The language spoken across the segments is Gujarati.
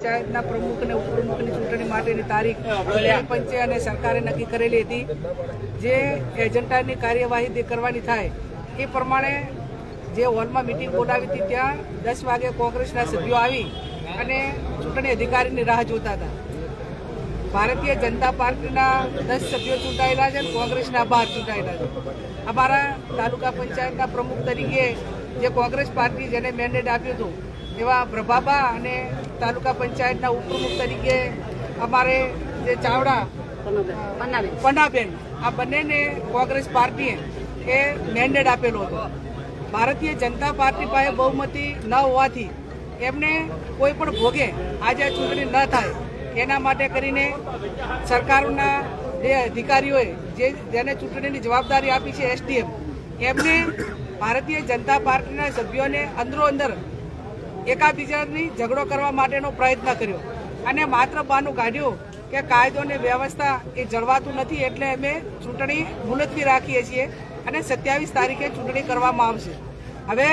પંચાયતના પ્રમુખ અને ઉપપ્રમુખની ચૂંટણી માટેની તારીખ ચૂંટણી પંચે અને સરકારે નક્કી કરેલી હતી. જે એજન્ડાની કાર્યવાહી કરવાની થાય એ પ્રમાણે જે હોલમાં મિટિંગ બોલાવી હતી ત્યાં 10 વાગે કોંગ્રેસના સભ્યો આવી અને ચૂંટણી અધિકારીની રાહ જોતા હતા. ભારતીય જનતા પાર્ટીના 10 સભ્યો ચૂંટાયેલા છે અને કોંગ્રેસના 12 ચૂંટાયેલા છે. અમારા તાલુકા પંચાયતના પ્રમુખ તરીકે જે કોંગ્રેસ પાર્ટી જેને મેન્ડેટ આપ્યું હતું એવા પ્રભાબા અને તાલુકા પંચાયતના ઉપપ્રમુખ તરીકે અમારે જે ચાવડા પન્નાબેન આ બંનેને કોંગ્રેસ પાર્ટીએ એ મેન્ડેટ આપેલો હતો. ભારતીય જનતા પાર્ટી પાસે બહુમતી ન હોવાથી એમને કોઈ પણ ભોગે આજે ચૂંટણી ન થાય એના માટે કરીને સરકારના જે અધિકારીઓએ જેને ચૂંટણીની જવાબદારી આપી છે એસડીએમ એમને ભારતીય જનતા પાર્ટીના સભ્યોને અંદરો અંદર એકાબીજાની ઝઘડો કરવા માટેનો પ્રયત્ન કર્યો અને માત્ર બહાનું કાઢ્યું કે કાયદો અને વ્યવસ્થા એ જળવાતું નથી એટલે અમે ચૂંટણી મુલતવી રાખીએ છીએ અને 27 તારીખે ચૂંટણી કરવામાં આવશે. હવે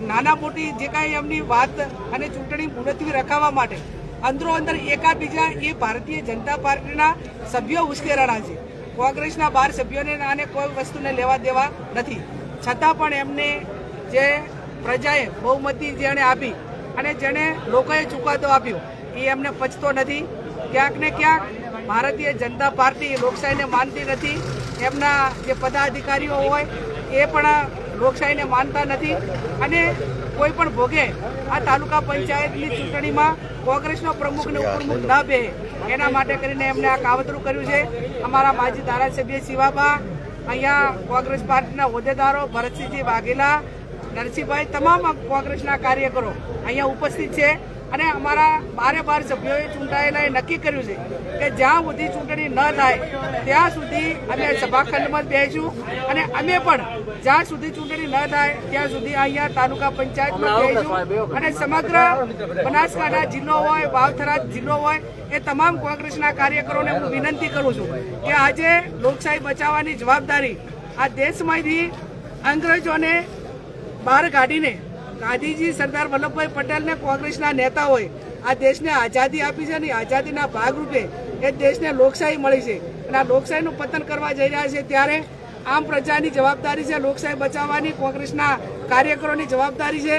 નાના મોટી જે કાંઈ એમની વાત અને ચૂંટણી મુલતવી રખાવવા માટે અંદરો અંદર એકાબીજા એ ભારતીય જનતા પાર્ટીના સભ્યો ઉશ્કેરાણા છે. કોંગ્રેસના 12 સભ્યોને આને કોઈ વસ્તુને લેવા દેવા નથી. છતાં પણ એમને જે પ્રજાએ બહુમતી જેણે આપી અને જેણે લોકોએ ચુકાદો આપ્યો એ એમને પચતો નથી. ક્યાંક ને ક્યાંક ભારતીય જનતા પાર્ટી લોકશાહીને માનતી નથી. એમના જે પદાધિકારીઓ હોય એ પણ લોકશાહીને માનતા નથી અને કોઈ પણ ભોગે આ તાલુકા પંચાયતની ચૂંટણીમાં કોંગ્રેસનો પ્રમુખ ને ઉપપ્રમુખ ન બે એના માટે કરીને એમને આ કાવતરું કર્યું છે. અમારા માજી ધારાસભ્ય શિવાબા, અહીંયા કોંગ્રેસ પાર્ટીના હોદ્દેદારો ભરતસિંહજી વાઘેલા, નરસિંહભાઈ, તમામ કોંગ્રેસના કાર્યકરો અહીંયા ઉપસ્થિત છે અને અમારા 12 સભ્યોએ ચૂંટાયેલાએ નક્કી કર્યું છે કે જ્યાં સુધી ચૂંટણી ન થાય ત્યાં સુધી અમે સભાખંડમાં બેસીશું અને અમે પણ જ્યાં સુધી ચૂંટણી ન થાય ત્યાં સુધી અહીંયા તાલુકા પંચાયતમાં બેસીશું અને સમગ્ર બનાસકાંઠા જિલ્લો હોય, વાવથરા જિલ્લો હોય એ તમામ કોંગ્રેસના કાર્યકરોને હું વિનંતી કરું છું કે આજે લોકશાહી બચાવવાની જવાબદારી આ દેશમાંથી અંગ્રેજોને બહાર કાઢીને ગાંધીજી, સરદાર વલ્લભભાઈ પટેલને કોંગ્રેસના નેતાઓએ આ દેશને આઝાદી આપી છે અને આઝાદીના ભાગરૂપે એ દેશને લોકશાહી મળી છે અને આ લોકશાહીનું પતન કરવા જઈ રહ્યા છે. ત્યારે આમ પ્રજાની જવાબદારી છે લોકશાહી બચાવવાની, કોંગ્રેસના કાર્યકરોની જવાબદારી છે